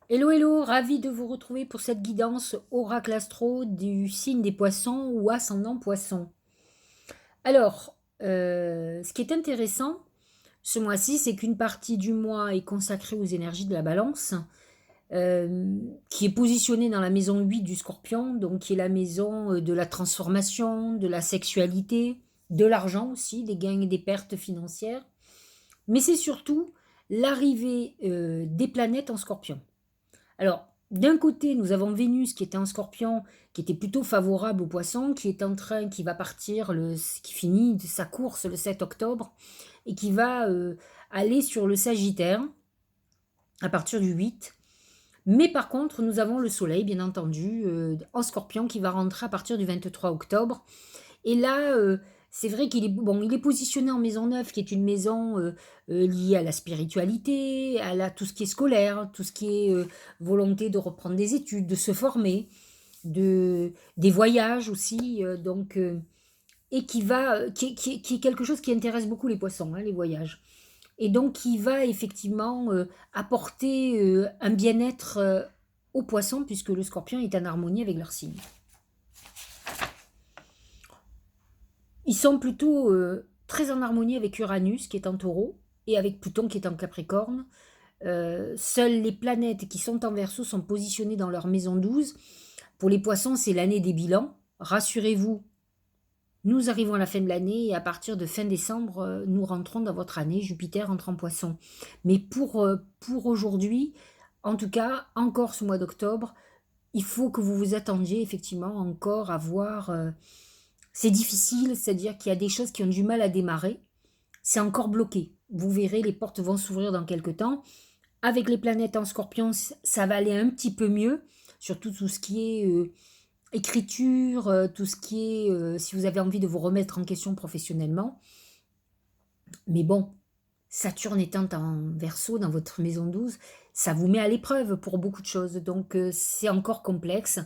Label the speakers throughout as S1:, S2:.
S1: Hello, hello, ravi de vous retrouver pour cette guidance oracle astro du signe des poissons ou ascendant poisson. Alors, ce qui est intéressant ce mois-ci, c'est qu'une partie du mois est consacrée aux énergies de la balance, qui est positionnée dans la maison 8 du scorpion, donc qui est la maison de la transformation, de la sexualité, de l'argent aussi, des gains et des pertes financières. Mais c'est surtout l'arrivée des planètes en scorpion. Alors, d'un côté, nous avons Vénus qui était en Scorpion, qui était plutôt favorable aux poissons, qui va partir, qui finit sa course le 7 octobre, et qui va aller sur le Sagittaire à partir du 8. Mais par contre, nous avons le Soleil, bien entendu, en Scorpion, qui va rentrer à partir du 23 octobre. Et là, c'est vrai qu'il est, bon, il est positionné en maison 9, qui est une maison liée à la spiritualité, tout ce qui est scolaire, tout ce qui est volonté de reprendre des études, de se former, des voyages aussi. Et qui est quelque chose qui intéresse beaucoup les poissons, hein, les voyages. Et donc qui va effectivement apporter un bien-être aux poissons, puisque le scorpion est en harmonie avec leur signe. Ils sont plutôt très en harmonie avec Uranus qui est en taureau et avec Pluton qui est en capricorne. Seules les planètes qui sont en verso sont positionnées dans leur maison 12. Pour les poissons, c'est l'année des bilans. Rassurez-vous, nous arrivons à la fin de l'année et à partir de fin décembre, nous rentrons dans votre année. Jupiter entre en poisson. Mais pour aujourd'hui, en tout cas, encore ce mois d'octobre, il faut que vous vous attendiez effectivement encore à voir. C'est difficile, c'est-à-dire qu'il y a des choses qui ont du mal à démarrer. C'est encore bloqué. Vous verrez, les portes vont s'ouvrir dans quelques temps. Avec les planètes en scorpion, ça va aller un petit peu mieux. Surtout tout ce qui est écriture, tout ce qui est, si vous avez envie de vous remettre en question professionnellement. Mais bon, Saturne étant en verso dans votre maison 12, ça vous met à l'épreuve pour beaucoup de choses. Donc c'est encore complexe.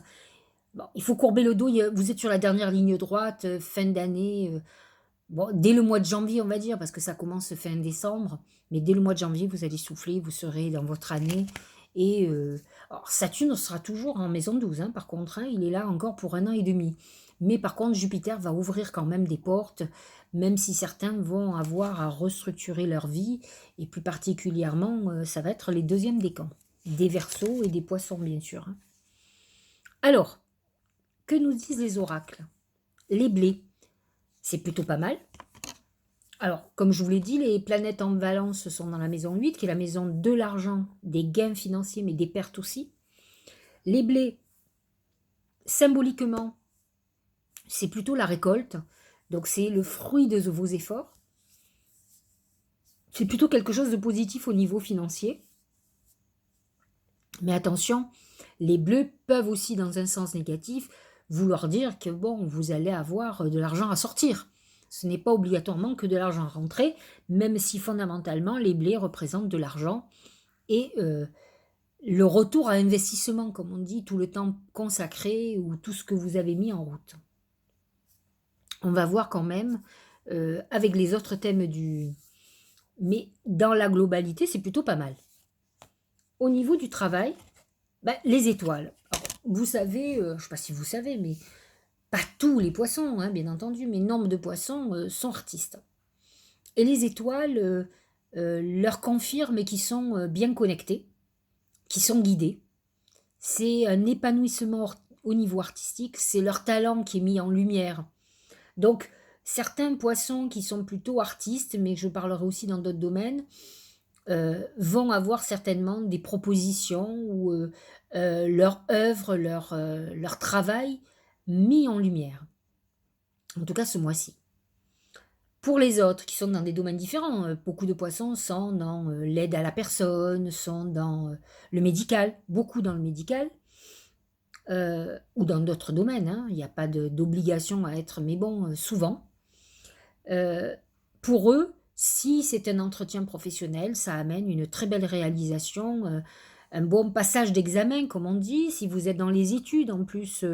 S1: Bon, il faut courber le dos. Vous êtes sur la dernière ligne droite, fin d'année. Bon, dès le mois de janvier, on va dire, parce que ça commence fin décembre, mais dès le mois de janvier, vous allez souffler, vous serez dans votre année. Et alors, Saturne sera toujours en maison 12, hein, par contre, hein, il est là encore pour 1 an et demi. Mais par contre, Jupiter va ouvrir quand même des portes, même si certains vont avoir à restructurer leur vie, et plus particulièrement, ça va être les deuxièmes décans, des Verseaux et des Poissons, bien sûr, hein. Alors, que nous disent les oracles? Les blés, c'est plutôt pas mal. Alors, comme je vous l'ai dit, les planètes en balance sont dans la maison 8, qui est la maison de l'argent, des gains financiers, mais des pertes aussi. Les blés, symboliquement, c'est plutôt la récolte. Donc, c'est le fruit de vos efforts. C'est plutôt quelque chose de positif au niveau financier. Mais attention, les bleus peuvent aussi, dans un sens négatif, vouloir dire que bon, vous allez avoir de l'argent à sortir. Ce n'est pas obligatoirement que de l'argent à rentrer, même si fondamentalement les blés représentent de l'argent et le retour à investissement, comme on dit, tout le temps consacré ou tout ce que vous avez mis en route. On va voir quand même avec les autres thèmes du... Mais dans la globalité, c'est plutôt pas mal. Au niveau du travail, ben, les étoiles. Alors, vous savez, je ne sais pas si vous savez, mais pas tous les poissons, hein, bien entendu, mais nombre de poissons sont artistes. Et les étoiles leur confirment qu'ils sont bien connectés, qu'ils sont guidés. C'est un épanouissement au niveau artistique, c'est leur talent qui est mis en lumière. Donc, certains poissons qui sont plutôt artistes, mais je parlerai aussi dans d'autres domaines, vont avoir certainement des propositions ou leur œuvre, leur travail mis en lumière. En tout cas, ce mois-ci. Pour les autres qui sont dans des domaines différents, beaucoup de poissons sont dans l'aide à la personne, sont dans le médical, beaucoup dans le médical, ou dans d'autres domaines, hein. Il n'y a pas d'obligation à être, mais bon, souvent. Euh, pour eux, si c'est un entretien professionnel, ça amène une très belle réalisation, un bon passage d'examen, comme on dit. Si vous êtes dans les études, en plus,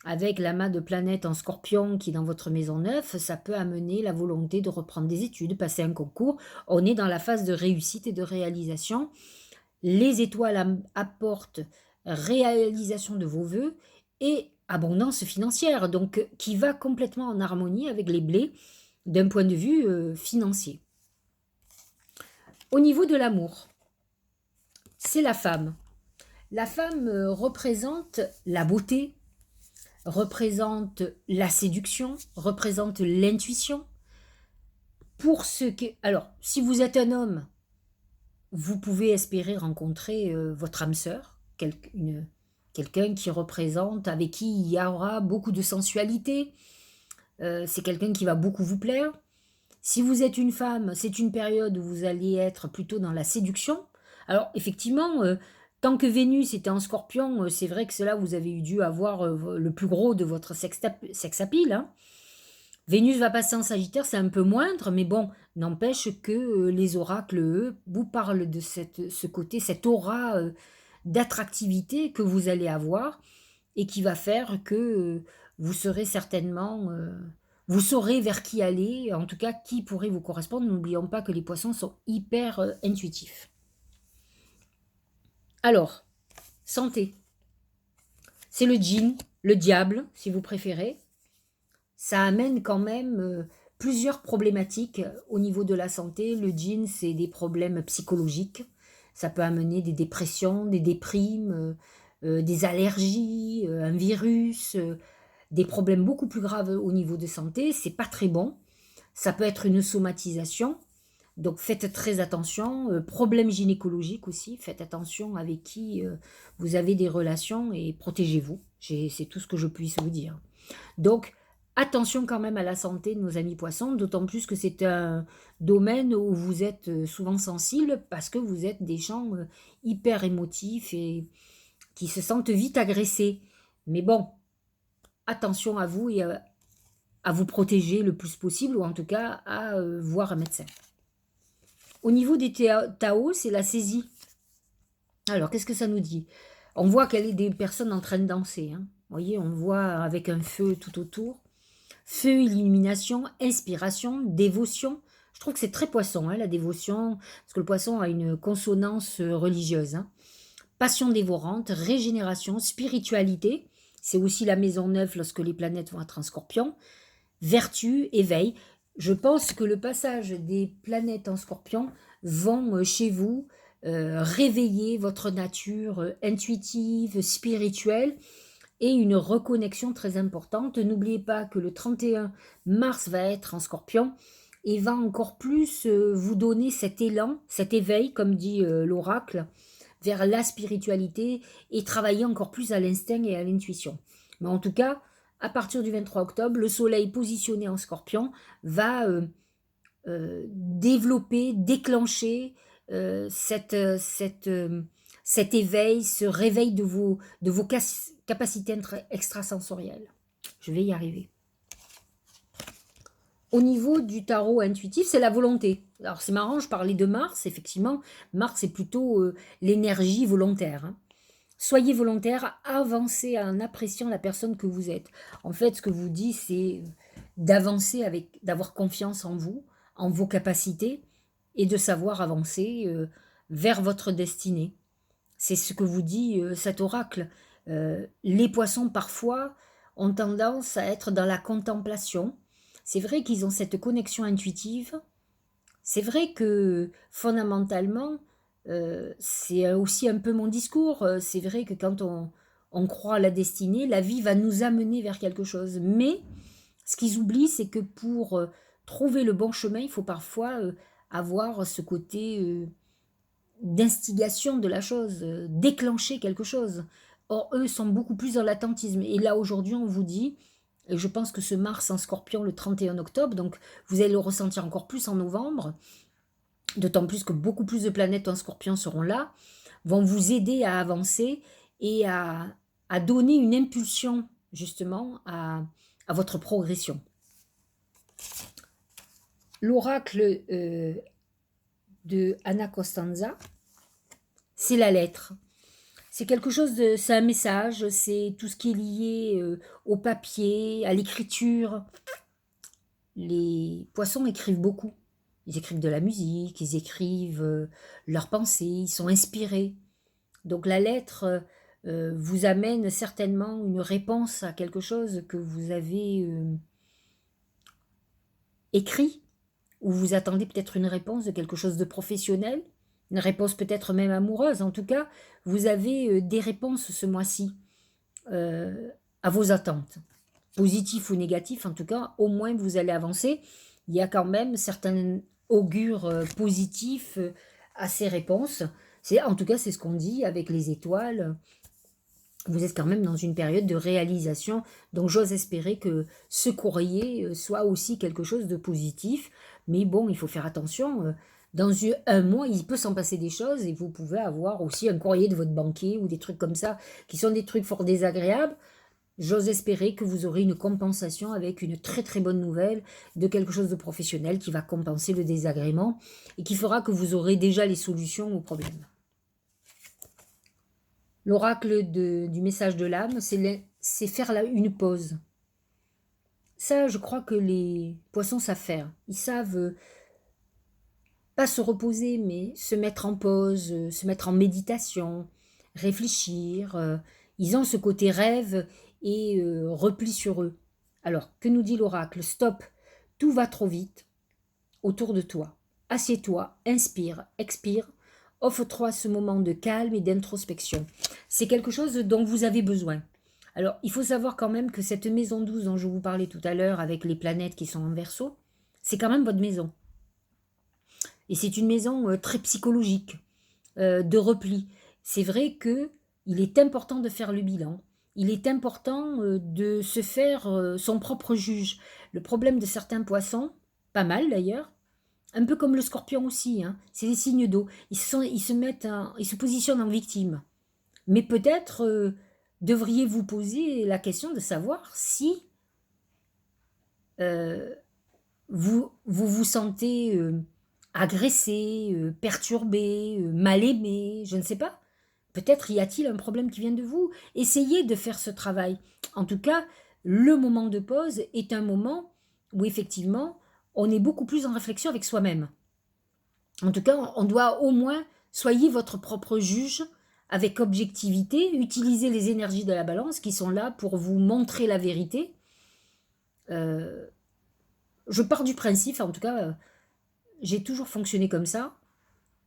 S1: avec l'amas de planètes en scorpion qui est dans votre maison 9, ça peut amener la volonté de reprendre des études, passer un concours. On est dans la phase de réussite et de réalisation. Les étoiles apportent réalisation de vos vœux et abondance financière, donc qui va complètement en harmonie avec les blés d'un point de vue financier. Au niveau de l'amour, c'est la femme. La femme représente la beauté, représente la séduction, représente l'intuition. Pour ce qui... Alors, si vous êtes un homme, vous pouvez espérer rencontrer votre âme sœur, quelqu'un qui représente, avec qui il y aura beaucoup de sensualité. C'est quelqu'un qui va beaucoup vous plaire. Si vous êtes une femme, c'est une période où vous allez être plutôt dans la séduction. Alors, effectivement, tant que Vénus était en Scorpion, c'est vrai que c'est là où vous avez dû avoir le plus gros de votre sex appeal, hein. Vénus va passer en Sagittaire, c'est un peu moindre, mais bon, n'empêche que les oracles, eux, vous parlent de ce côté, cette aura d'attractivité que vous allez avoir et qui va faire que vous serez certainement, vous saurez vers qui aller, en tout cas qui pourrait vous correspondre. N'oublions pas que les poissons sont hyper intuitifs. Alors, santé. C'est le djinn, le diable, si vous préférez. Ça amène quand même plusieurs problématiques au niveau de la santé. Le djinn, c'est des problèmes psychologiques. Ça peut amener des dépressions, des déprimes, des allergies, un virus, des problèmes beaucoup plus graves au niveau de santé. C'est pas très bon. Ça peut être une somatisation. Donc faites très attention. Problèmes gynécologiques aussi. Faites attention avec qui vous avez des relations et protégez-vous. C'est tout ce que je puisse vous dire. Donc, attention quand même à la santé de nos amis poissons, d'autant plus que c'est un domaine où vous êtes souvent sensible parce que vous êtes des gens hyper émotifs et qui se sentent vite agressés. Mais bon, attention à vous et à vous protéger le plus possible ou en tout cas à voir un médecin. Au niveau des Tao, c'est la saisie. Alors, qu'est-ce que ça nous dit? On voit qu'elle est des personnes en train de danser, hein. Vous voyez, on voit avec un feu tout autour. Feu, illumination, inspiration, dévotion. Je trouve que c'est très poisson, hein, la dévotion, parce que le poisson a une consonance religieuse, hein. Passion dévorante, régénération, spiritualité. C'est aussi la maison neuve lorsque les planètes vont être en Scorpion. Vertu, éveil. Je pense que le passage des planètes en Scorpion vont chez vous réveiller votre nature intuitive, spirituelle et une reconnexion très importante. N'oubliez pas que le 31 mars va être en Scorpion et va encore plus vous donner cet élan, cet éveil, comme dit l'oracle, vers la spiritualité et travailler encore plus à l'instinct et à l'intuition. Mais en tout cas, à partir du 23 octobre, le soleil positionné en Scorpion va développer, déclencher cet éveil, ce réveil de vos capacités extrasensorielles. Je vais y arriver. Au niveau du tarot intuitif, c'est la volonté. Alors c'est marrant, je parlais de Mars, effectivement. Mars, c'est plutôt l'énergie volontaire, hein. Soyez volontaire, avancez en appréciant la personne que vous êtes. En fait, ce que vous dit, c'est d'avancer d'avoir confiance en vous, en vos capacités, et de savoir avancer vers votre destinée. C'est ce que vous dit cet oracle. Les poissons, parfois, ont tendance à être dans la contemplation. C'est vrai qu'ils ont cette connexion intuitive. C'est vrai que, fondamentalement, c'est aussi un peu mon discours. C'est vrai que quand on croit à la destinée, la vie va nous amener vers quelque chose. Mais ce qu'ils oublient, c'est que pour trouver le bon chemin, il faut parfois avoir ce côté d'instigation de la chose, déclencher quelque chose. Or, eux sont beaucoup plus dans l'attentisme. Et là, aujourd'hui, on vous dit, et je pense que ce Mars en Scorpion le 31 octobre, donc vous allez le ressentir encore plus en novembre, d'autant plus que beaucoup plus de planètes en Scorpion seront là, vont vous aider à avancer et à donner une impulsion, justement, à votre progression. L'oracle de Anna Costanza, c'est la lettre. C'est quelque chose de, c'est un message, c'est tout ce qui est lié au papier, à l'écriture. Les poissons écrivent beaucoup. Ils écrivent de la musique, ils écrivent leurs pensées, ils sont inspirés. Donc la lettre vous amène certainement une réponse à quelque chose que vous avez écrit, ou vous attendez peut-être une réponse de quelque chose de professionnel, une réponse peut-être même amoureuse. En tout cas, vous avez des réponses ce mois-ci euh, à vos attentes. Positif ou négatif, en tout cas, au moins vous allez avancer. Il y a quand même certains augures positifs à ces réponses. En tout cas, c'est ce qu'on dit avec les étoiles. Vous êtes quand même dans une période de réalisation, donc j'ose espérer que ce courrier soit aussi quelque chose de positif. Mais bon, il faut faire attention. Dans un mois, il peut s'en passer des choses et vous pouvez avoir aussi un courrier de votre banquier ou des trucs comme ça qui sont des trucs fort désagréables. J'ose espérer que vous aurez une compensation avec une très très bonne nouvelle de quelque chose de professionnel qui va compenser le désagrément et qui fera que vous aurez déjà les solutions aux problèmes. L'oracle du message de l'âme, c'est faire une pause. Ça, je crois que les poissons savent faire. Ils savent pas se reposer, mais se mettre en pause, se mettre en méditation, réfléchir. Ils ont ce côté rêve et repli sur eux. Alors, que nous dit l'oracle? Stop, tout va trop vite autour de toi. Assieds-toi, inspire, expire, offre-toi ce moment de calme et d'introspection. C'est quelque chose dont vous avez besoin. Alors, il faut savoir quand même que cette maison douce dont je vous parlais tout à l'heure, avec les planètes qui sont en Verseau, c'est quand même votre maison. Et c'est une maison très psychologique, de repli. C'est vrai que il est important de faire le bilan. Il est important de se faire son propre juge. Le problème de certains poissons, pas mal d'ailleurs, un peu comme le scorpion aussi, hein, c'est des signes d'eau. Ils se positionnent en victime. Mais peut-être devriez-vous poser la question de savoir si euh, vous sentez agressé, perturbé, mal aimé, je ne sais pas. Peut-être y a-t-il un problème qui vient de vous. Essayez de faire ce travail. En tout cas, le moment de pause est un moment où effectivement, on est beaucoup plus en réflexion avec soi-même. En tout cas, on doit au moins, soyez votre propre juge avec objectivité, utilisez les énergies de la balance qui sont là pour vous montrer la vérité. Euh, je pars du principe, en tout cas, j'ai toujours fonctionné comme ça.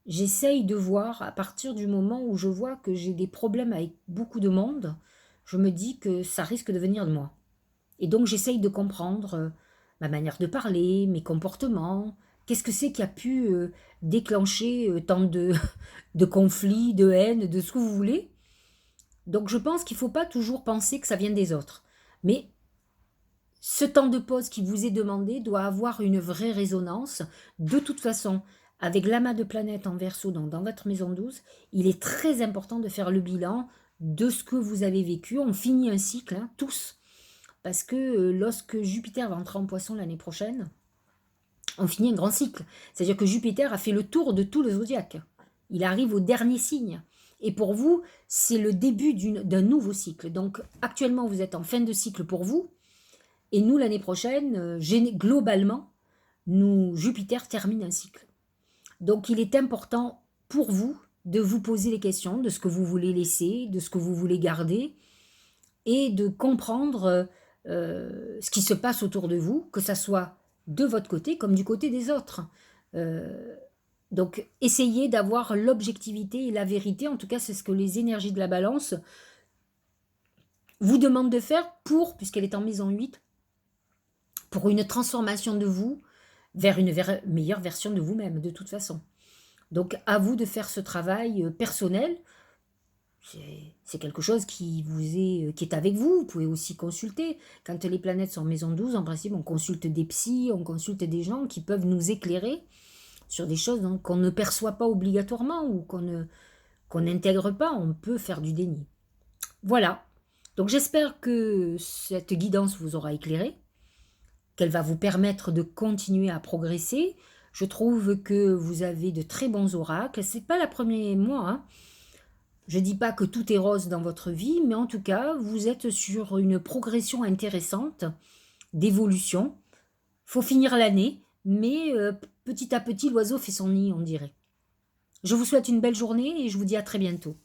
S1: J'essaye de voir, à partir du moment où je vois que j'ai des problèmes avec beaucoup de monde, je me dis que ça risque de venir de moi. Et donc j'essaye de comprendre ma manière de parler, mes comportements, qu'est-ce que c'est qui a pu déclencher tant de conflits, de haine, de ce que vous voulez. Donc je pense qu'il ne faut pas toujours penser que ça vient des autres. Mais ce temps de pause qui vous est demandé doit avoir une vraie résonance. De toute façon, avec l'amas de planètes en Verseau dans votre maison 12, il est très important de faire le bilan de ce que vous avez vécu. On finit un cycle, hein, tous. Parce que lorsque Jupiter va entrer en Poisson l'année prochaine, on finit un grand cycle. C'est-à-dire que Jupiter a fait le tour de tout le zodiaque. Il arrive au dernier signe. Et pour vous, c'est le début d'un nouveau cycle. Donc actuellement, vous êtes en fin de cycle pour vous. Et nous, l'année prochaine, globalement, Jupiter termine un cycle. Donc il est important pour vous de vous poser les questions de ce que vous voulez laisser, de ce que vous voulez garder, et de comprendre ce qui se passe autour de vous, que ça soit de votre côté comme du côté des autres. Euh, donc essayez d'avoir l'objectivité et la vérité, en tout cas c'est ce que les énergies de la balance vous demandent de faire puisqu'elle est en maison 8, pour une transformation de vous vers une meilleure version de vous-même, de toute façon. Donc à vous de faire ce travail personnel. C'est quelque chose qui est avec vous. Vous pouvez aussi consulter. Quand les planètes sont en maison 12, en principe, on consulte des psys, on consulte des gens qui peuvent nous éclairer sur des choses qu'on ne perçoit pas obligatoirement ou qu'on n'intègre pas. On peut faire du déni. Voilà. Donc j'espère que cette guidance vous aura éclairé, qu'elle va vous permettre de continuer à progresser. Je trouve que vous avez de très bons oracles. C'est pas la première mois, hein. Je ne dis pas que tout est rose dans votre vie, mais en tout cas, vous êtes sur une progression intéressante d'évolution. Il faut finir l'année, mais petit à petit, l'oiseau fait son nid, on dirait. Je vous souhaite une belle journée et je vous dis à très bientôt.